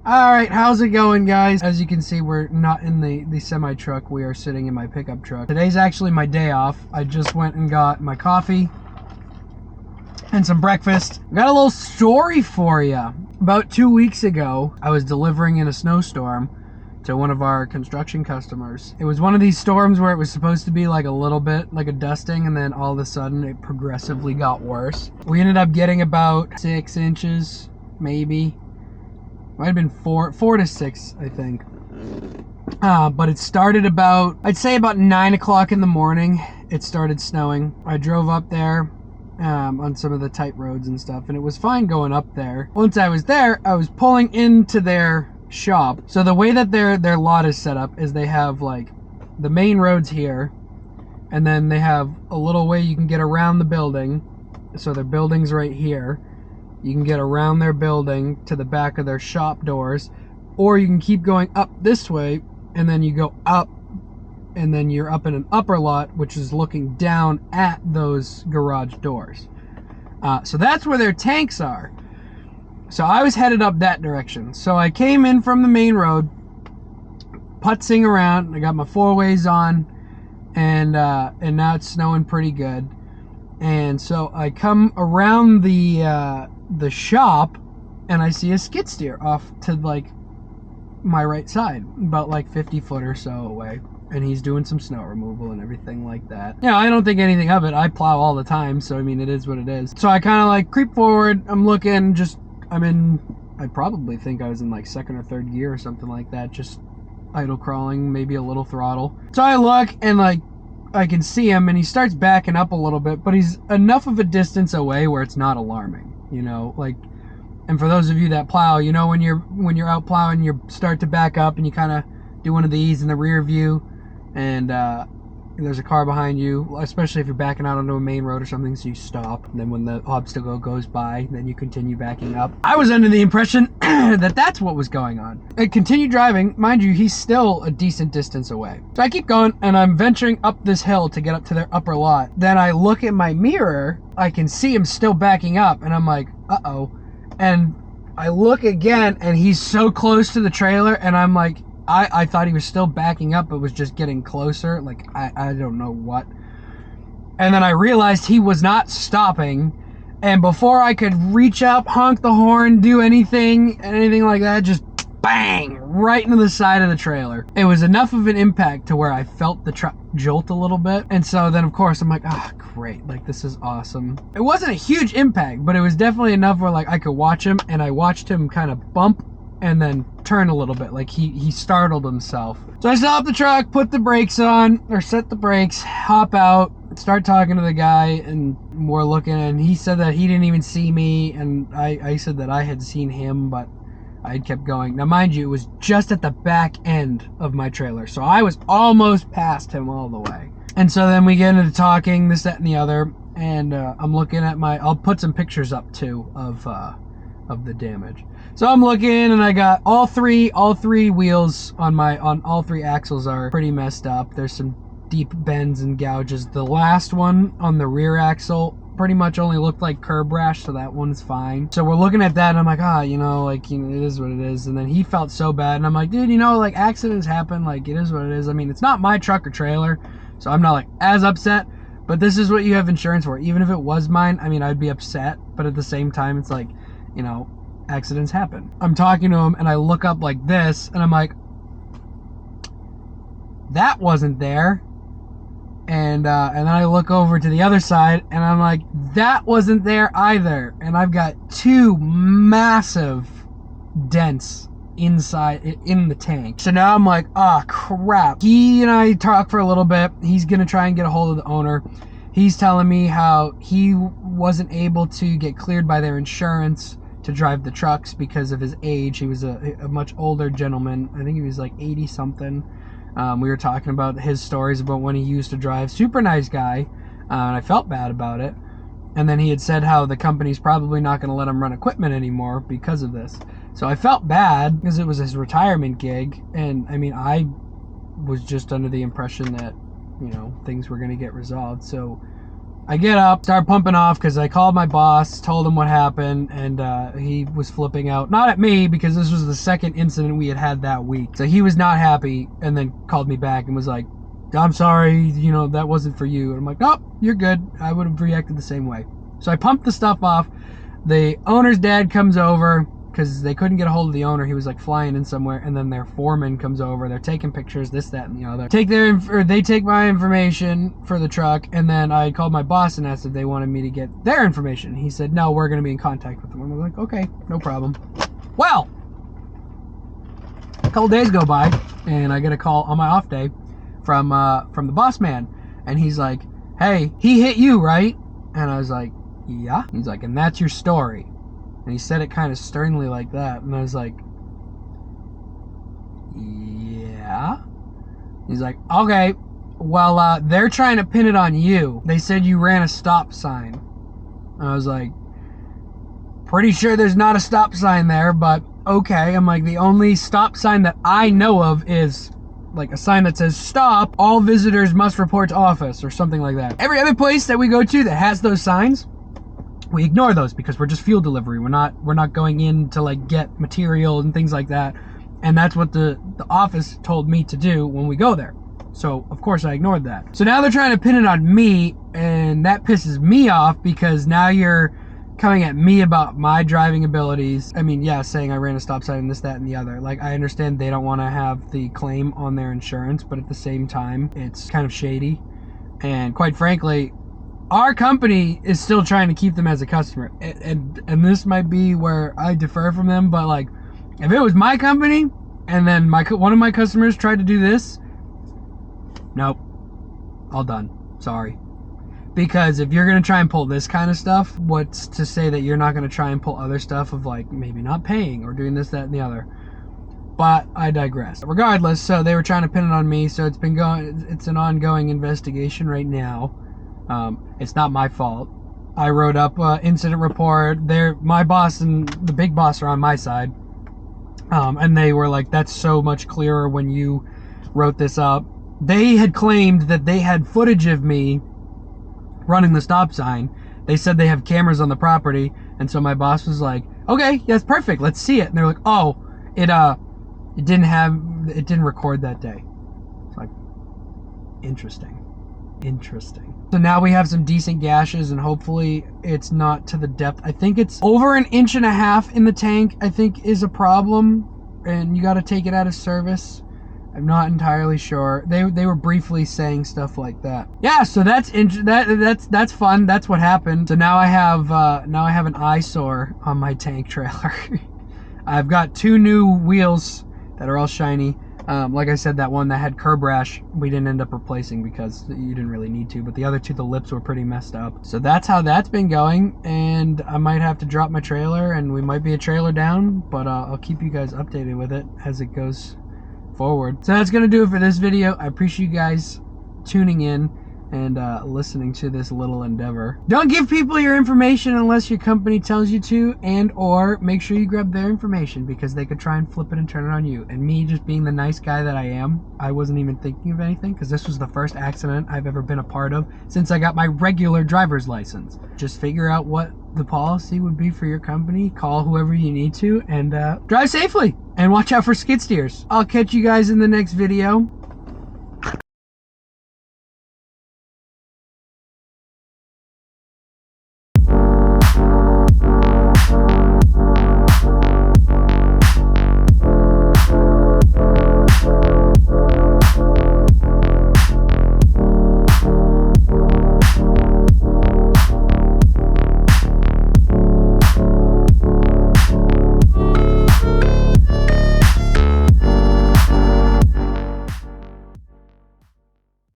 All right, how's it going, guys? As you can see, we're not in the semi truck. We are sitting in my pickup truck. Today's actually my day off. I just went and got my coffee and some breakfast. Got a little story for you. About 2 weeks ago, I was delivering in a snowstorm to one of our construction customers. It was one of these storms where it was supposed to be like a little bit like a dusting, and then all of a sudden it progressively got worse. We ended up getting about 6 inches, maybe. Might have been four to six, I think. But it started about, I'd say about 9 o'clock in the morning. It started snowing. I drove up there on some of the tight roads and stuff, and it was fine going up there. Once I was there, I was pulling into their shop. So the way that their lot is set up is they have like the main roads here, and then they have a little way you can get around the building. So their building's right here. You can get around their building to the back of their shop doors, or you can keep going up this way, and then you go up, and then you're up in an upper lot, which is looking down at those garage doors. So that's where their tanks are. So I was headed up that direction. So I came in from the main road, putzing around. I got my four ways on, and now it's snowing pretty good. And so I come around the shop, and I see a skid steer off to like my right side, about like 50 foot or so away, and he's doing some snow removal and everything like that. Yeah, I don't think anything of it. I plow all the time, so I mean, it is what it is. So I kind of like creep forward. I'm looking, I probably think I was in like second or third gear or something like that, just idle crawling, maybe a little throttle. So I look, and like I can see him, and he starts backing up a little bit, but he's enough of a distance away where it's not alarming, you know, like. And for those of you that plow, you know, when you're out plowing, you start to back up, and you kind of do one of these in the rear view, and there's a car behind you, especially if you're backing out onto a main road or something, so you stop, and then when the obstacle goes by, then you continue backing up. I was under the impression that that's what was going on. I continued driving. Mind you, he's still a decent distance away. So I keep going, and I'm venturing up this hill to get up to their upper lot. Then I look at my mirror. I can see him still backing up, and I'm like, uh-oh. And I look again, and he's so close to the trailer, and I'm like, I thought he was still backing up, but was just getting closer. Like, I don't know what. And then I realized he was not stopping. And before I could reach up, honk the horn, do anything like that, just bang, right into the side of the trailer. It was enough of an impact to where I felt the truck jolt a little bit. And so then, of course, I'm like, great. Like, this is awesome. It wasn't a huge impact, but it was definitely enough where, like, I could watch him, and I watched him kind of bump and then turn a little bit, like he startled himself. So I stopped the truck, put the brakes on, or set the brakes, hop out, start talking to the guy, and we're looking, and he said that he didn't even see me, and I said that I had seen him, but I kept going. Now, mind you, it was just at the back end of my trailer, so I was almost past him all the way. And so then we get into talking, this, that, and the other, and I'm looking at I'll put some pictures up too of the damage. So I'm looking, and I got all three wheels on all three axles are pretty messed up. There's some deep bends and gouges. The last one on the rear axle pretty much only looked like curb rash, so that one's fine. So we're looking at that, and I'm like, it is what it is. And then he felt so bad, and I'm like, dude, like, accidents happen, like, it is what it is. I mean, it's not my truck or trailer, so I'm not like as upset, but this is what you have insurance for. Even if it was mine, I mean, I'd be upset, but at the same time, it's like, accidents happen. I'm talking to him, and I look up like this, and I'm like, that wasn't there. And then I look over to the other side, and I'm like, that wasn't there either. And I've got two massive dents inside in the tank. So now I'm like, crap. He and I talk for a little bit. He's gonna try and get a hold of the owner. He's telling me how he wasn't able to get cleared by their insurance to drive the trucks because of his age. He was a much older gentleman. I think he was like 80 something. We were talking about his stories about when he used to drive. Super nice guy, and I felt bad about it. And then he had said how the company's probably not going to let him run equipment anymore because of this. So I felt bad because it was his retirement gig, and I mean, I was just under the impression that things were going to get resolved. So I get up, start pumping off because I called my boss, told him what happened, and he was flipping out. Not at me, because this was the second incident we had that week. So he was not happy, and then called me back and was like, I'm sorry, you know, that wasn't for you. And I'm like, nope, you're good. I would have reacted the same way. So I pumped the stuff off. The owner's dad comes over because they couldn't get a hold of the owner. He was like flying in somewhere, and then their foreman comes over. They're taking pictures, this, that, and the other. They take my information for the truck, and then I called my boss and asked if they wanted me to get their information. He said, no, we're going to be in contact with them. I'm like, okay, no problem. Well, a couple days go by, and I get a call on my off day from the boss man, and he's like, hey, he hit you, right? And I was like, yeah. He's like, and that's your story. And he said it kind of sternly like that. And I was like, yeah. He's like, okay, well, they're trying to pin it on you. They said you ran a stop sign. And I was like, pretty sure there's not a stop sign there, but okay. I'm like, the only stop sign that I know of is like a sign that says stop, all visitors must report to office, or something like that. Every other place that we go to that has those signs, we ignore those because we're just fuel delivery. We're not going in to like get material and things like that. And that's what the office told me to do when we go there. So of course I ignored that. So now they're trying to pin it on me, and that pisses me off because now you're coming at me about my driving abilities. I mean, yeah, saying I ran a stop sign and this, that, and the other. Like, I understand they don't want to have the claim on their insurance, but at the same time, it's kind of shady. And quite frankly, our company is still trying to keep them as a customer, and this might be where I differ from them, but like, if it was my company and then one of my customers tried to do this, nope, all done. Sorry. Because if you're gonna try and pull this kind of stuff, what's to say that you're not gonna try and pull other stuff of like maybe not paying or doing this, that, and the other? But I digress. Regardless, so they were trying to pin it on me, so it's an ongoing investigation right now. It's not my fault. I wrote up an incident report. My boss and the big boss are on my side. And they were like, that's so much clearer when you wrote this up. They had claimed that they had footage of me running the stop sign. They said they have cameras on the property. And so my boss was like, okay, that's perfect. Let's see it. And they're like, oh, it didn't record that day. It's like, interesting. So now we have some decent gashes, and hopefully it's not to the depth. I think it's over 1.5 inches in the tank, I think, is a problem, and you got to take it out of service. I'm not entirely sure. They were briefly saying stuff like that. Yeah, so that's fun. That's what happened. So now I have an eyesore on my tank trailer. I've got 2 new wheels that are all shiny. Like I said, that one that had curb rash, we didn't end up replacing because you didn't really need to, but the other 2, the lips were pretty messed up. So that's how that's been going, and I might have to drop my trailer, and we might be a trailer down, but I'll keep you guys updated with it as it goes forward. So that's going to do it for this video. I appreciate you guys tuning in and listening to this little endeavor. Don't give people your information unless your company tells you to, and or make sure you grab their information because they could try and flip it and turn it on you. And me just being the nice guy that I am, I wasn't even thinking of anything because this was the first accident I've ever been a part of since I got my regular driver's license. Just figure out what the policy would be for your company, call whoever you need to, and drive safely and watch out for skid steers. I'll catch you guys in the next video.